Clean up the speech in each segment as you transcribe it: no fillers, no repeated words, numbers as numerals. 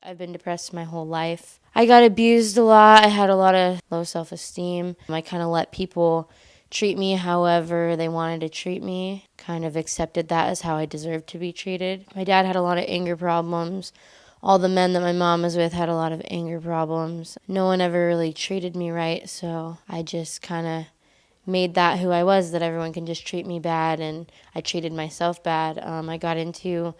I've been depressed my whole life. I got abused a lot. I had a lot of low self-esteem. I kind of let people treat me however they wanted to treat me. Kind of accepted that as how I deserved to be treated. My dad had a lot of anger problems. All the men that my mom was with had a lot of anger problems. No one ever really treated me right, so I just kind of made that who I was, that everyone can just treat me bad, and I treated myself bad. I got into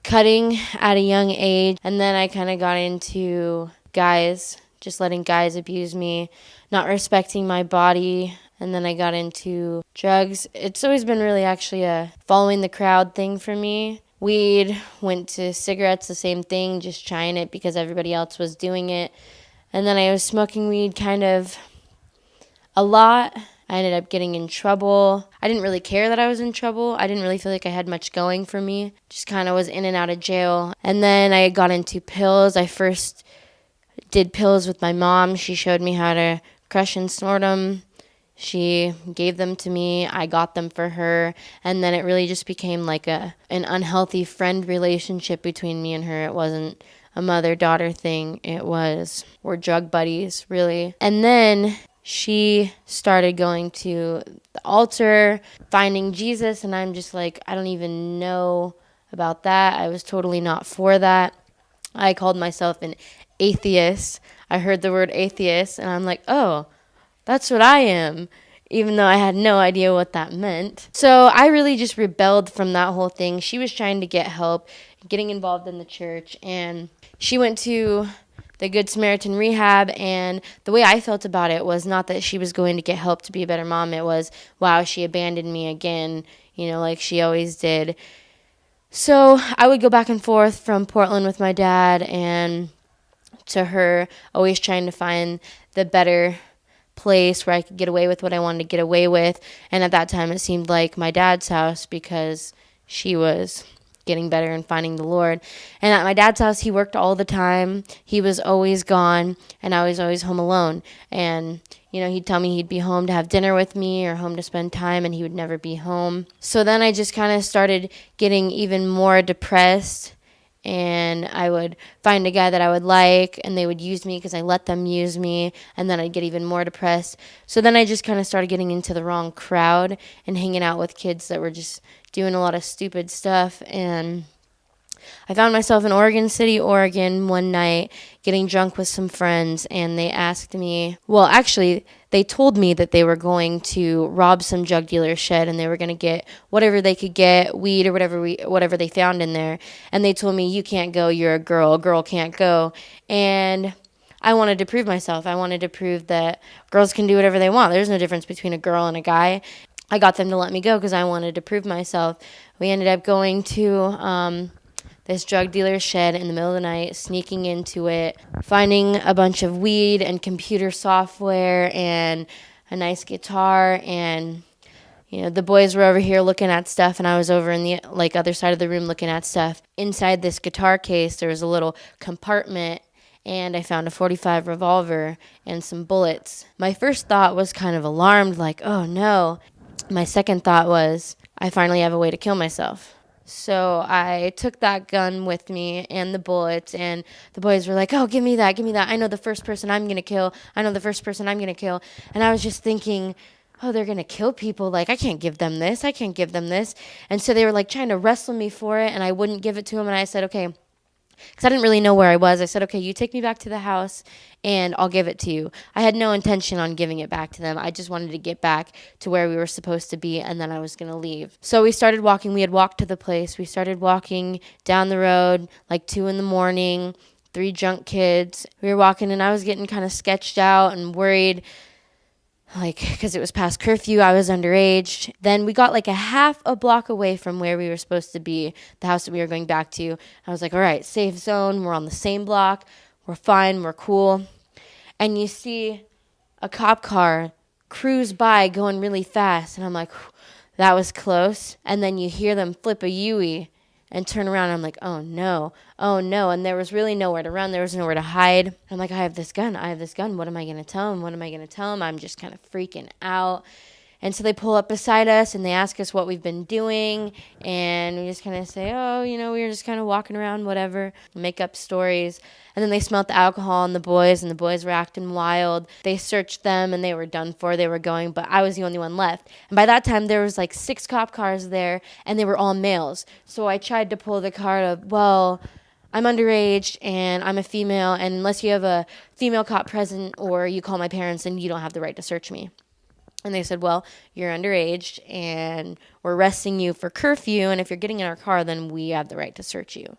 cutting at a young age, and then I kind of got into guys, just letting guys abuse me, not respecting my body, and then I got into drugs. It's always been really actually a following the crowd thing for me. Weed, went to cigarettes, the same thing, just trying it because everybody else was doing it. And then I was smoking weed kind of a lot. I ended up getting in trouble. I didn't really care that I was in trouble. I didn't really feel like I had much going for me. Just kind of was in and out of jail. And then I got into pills. I first did pills with my mom. She showed me how to crush and snort them. She gave them to me. I got them for her. And then it really just became like an unhealthy friend relationship between me and her. It wasn't a mother-daughter thing. We're drug buddies, really. And then she started going to the altar, finding Jesus, and I'm just like, I don't even know about that. I was totally not for that. I called myself an atheist. I heard the word atheist, and I'm like, oh, that's what I am, even though I had no idea what that meant. So I really just rebelled from that whole thing. She was trying to get help, getting involved in the church, and she went to the Good Samaritan Rehab, and the way I felt about it was not that she was going to get help to be a better mom. It was, wow, she abandoned me again, like she always did. So I would go back and forth from Portland with my dad and to her, always trying to find the better place where I could get away with what I wanted to get away with. And at that time, it seemed like my dad's house because she was getting better and finding the Lord. And at my dad's house, he worked all the time. He was always gone, and I was always home alone. And, he'd tell me he'd be home to have dinner with me or home to spend time, and he would never be home. So then I just kind of started getting even more depressed, and I would find a guy that I would like, and they would use me because I let them use me, and then I'd get even more depressed. So then I just kind of started getting into the wrong crowd and hanging out with kids that were just doing a lot of stupid stuff. And I found myself in Oregon City, Oregon one night getting drunk with some friends, and they asked me, well, actually, they told me that they were going to rob some drug dealer's shed, and they were going to get whatever they could get, weed or whatever they found in there. And they told me, you can't go, you're a girl can't go. And I wanted to prove myself. I wanted to prove that girls can do whatever they want. There's no difference between a girl and a guy. I got them to let me go because I wanted to prove myself. We ended up going to this drug dealer's shed in the middle of the night, sneaking into it, finding a bunch of weed and computer software and a nice guitar. And, the boys were over here looking at stuff, and I was over in the other side of the room looking at stuff. Inside this guitar case, there was a little compartment, and I found a .45 revolver and some bullets. My first thought was kind of alarmed, like, oh no. My second thought was, I finally have a way to kill myself. So I took that gun with me and the bullets, and the boys were like, oh, give me that. I know the first person I'm going to kill. And I was just thinking, oh, they're going to kill people. Like, I can't give them this. And so they were trying to wrestle me for it, and I wouldn't give it to them. And I said, okay, because I didn't really know where I was. I said, okay, you take me back to the house, and I'll give it to you. I had no intention on giving it back to them. I just wanted to get back to where we were supposed to be, and then I was going to leave. So we started walking. We had walked to the place. We started walking down the road, 2 a.m, 3 drunk kids. We were walking, and I was getting kind of sketched out and worried, because it was past curfew. I was underage. Then we got a half a block away from where we were supposed to be, the house that we were going back to. I was like, all right, safe zone. We're on the same block. We're fine. We're cool. And you see a cop car cruise by going really fast. And I'm like, that was close. And then you hear them flip a U-ey and turn around. And I'm like, oh no. And there was really nowhere to run. There was nowhere to hide. I'm like, I have this gun. What am I going to tell him? I'm just kind of freaking out. And so they pull up beside us and they ask us what we've been doing. And we just kind of say, oh, we were just kind of walking around, whatever, make up stories. And then they smelled the alcohol on the boys, and the boys were acting wild. They searched them and they were done for. They were going, but I was the only one left. And by that time, there was like 6 cop cars there, and they were all males. So I tried to pull the card of, well, I'm underage and I'm a female, and unless you have a female cop present or you call my parents, then you don't have the right to search me. And they said, well, you're underage and we're arresting you for curfew, and if you're getting in our car, then we have the right to search you.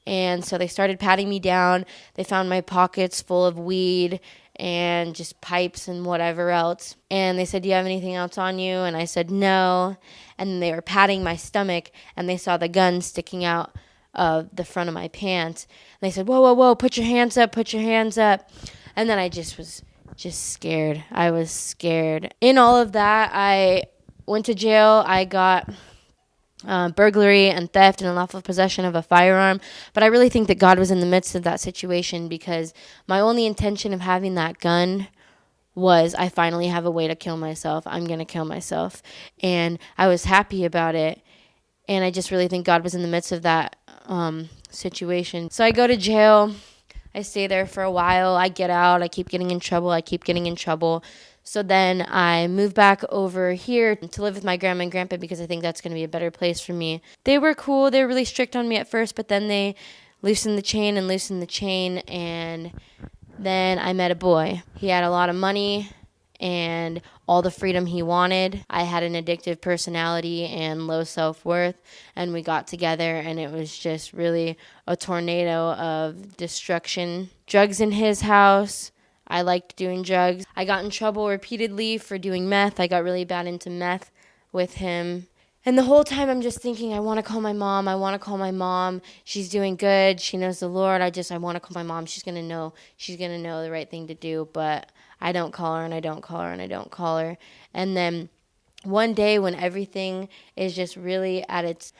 And so they started patting me down. They found my pockets full of weed and just pipes and whatever else. And they said, do you have anything else on you? And I said, no. And then they were patting my stomach, and they saw the gun sticking out of the front of my pants. And they said, whoa, whoa, whoa, put your hands up, put your hands up. And then I just was scared. I was scared. In all of that, I went to jail. I got burglary and theft and unlawful possession of a firearm. But I really think that God was in the midst of that situation, because my only intention of having that gun was, I finally have a way to kill myself. I'm going to kill myself. And I was happy about it. And I just really think God was in the midst of that situation. So I go to jail. I stay there for a while. I get out. I keep getting in trouble. So then I moved back over here to live with my grandma and grandpa, because I think that's going to be a better place for me. They were cool. They were really strict on me at first, but then they loosened the chain, and then I met a boy. He had a lot of money and all the freedom he wanted. I had an addictive personality and low self-worth, and we got together, and it was just really a tornado of destruction. Drugs in his house. I liked doing drugs. I got in trouble repeatedly for doing meth. I got really bad into meth with him. And the whole time I'm just thinking, I want to call my mom. She's doing good. She knows the Lord. I want to call my mom. She's going to know the right thing to do. But I don't call her, and I don't call her. And then one day, when everything is just really at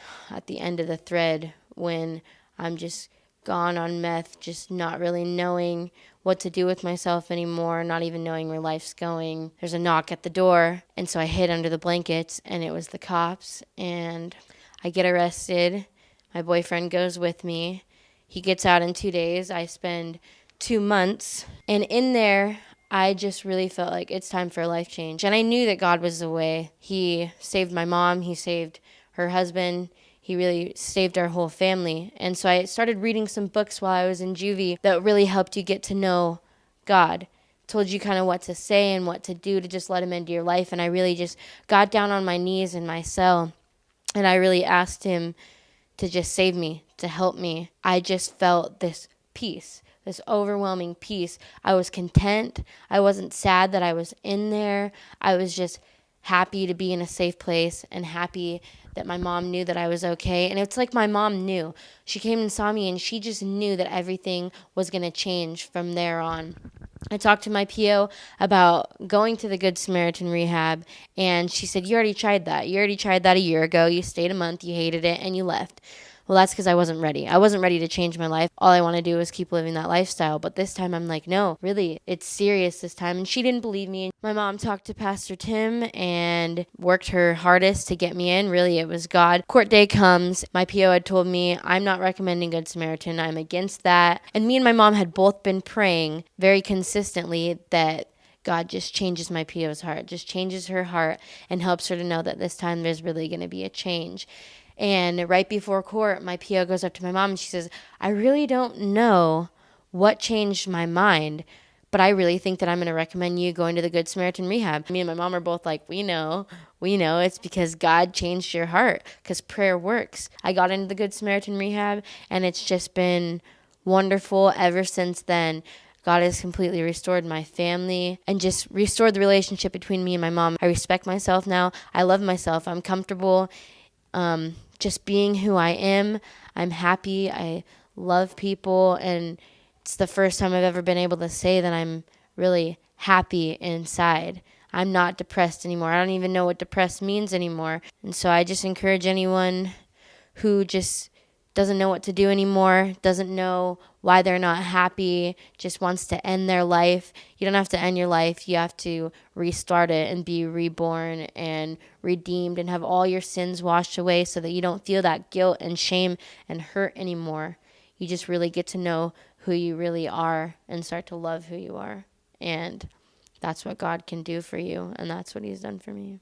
the end of the thread, when I'm just gone on meth, just not really knowing what to do with myself anymore, not even knowing where life's going. There's a knock at the door, and so I hid under the blankets, and it was the cops, and I get arrested. My boyfriend goes with me. He gets out in 2 days. I spend 2 months, and in there, I just really felt like it's time for a life change, and I knew that God was the way. He saved my mom. He saved her husband. He really saved our whole family. And so I started reading some books while I was in juvie that really helped you get to know God. Told you kind of what to say and what to do to just let him into your life. And I really just got down on my knees in my cell, and I really asked him to just save me, to help me. I just felt this peace, this overwhelming peace. I was content. I wasn't sad that I was in there. I was just happy to be in a safe place, and happy that my mom knew that I was okay. And it's like my mom knew. She came and saw me, and she just knew that everything was going to change from there on. I talked to my PO about going to the Good Samaritan Rehab, and she said, you already tried that. You already tried that a year ago. You stayed a month, you hated it, and you left. Well, that's because I wasn't ready. I wasn't ready to change my life. All I want to do is keep living that lifestyle. But this time I'm like, no, really, it's serious this time. And she didn't believe me. My mom talked to Pastor Tim and worked her hardest to get me in. Really, it was God. Court day comes. My PO had told me, I'm not recommending Good Samaritan. I'm against that. And me and my mom had both been praying very consistently that God just changes my PO's heart, just changes her heart, and helps her to know that this time there's really going to be a change. And right before court, my PO goes up to my mom and she says, I really don't know what changed my mind, but I really think that I'm going to recommend you going to the Good Samaritan Rehab. Me and my mom are both like, we know it's because God changed your heart, because prayer works. I got into the Good Samaritan Rehab, and it's just been wonderful ever since then. God has completely restored my family and just restored the relationship between me and my mom. I respect myself now. I love myself. I'm comfortable just being who I am. I'm happy. I love people. And it's the first time I've ever been able to say that I'm really happy inside. I'm not depressed anymore. I don't even know what depressed means anymore. And so I just encourage anyone who just doesn't know what to do anymore, doesn't know why they're not happy, just wants to end their life. You don't have to end your life. You have to restart it and be reborn and redeemed and have all your sins washed away so that you don't feel that guilt and shame and hurt anymore. You just really get to know who you really are and start to love who you are. And that's what God can do for you, and that's what he's done for me.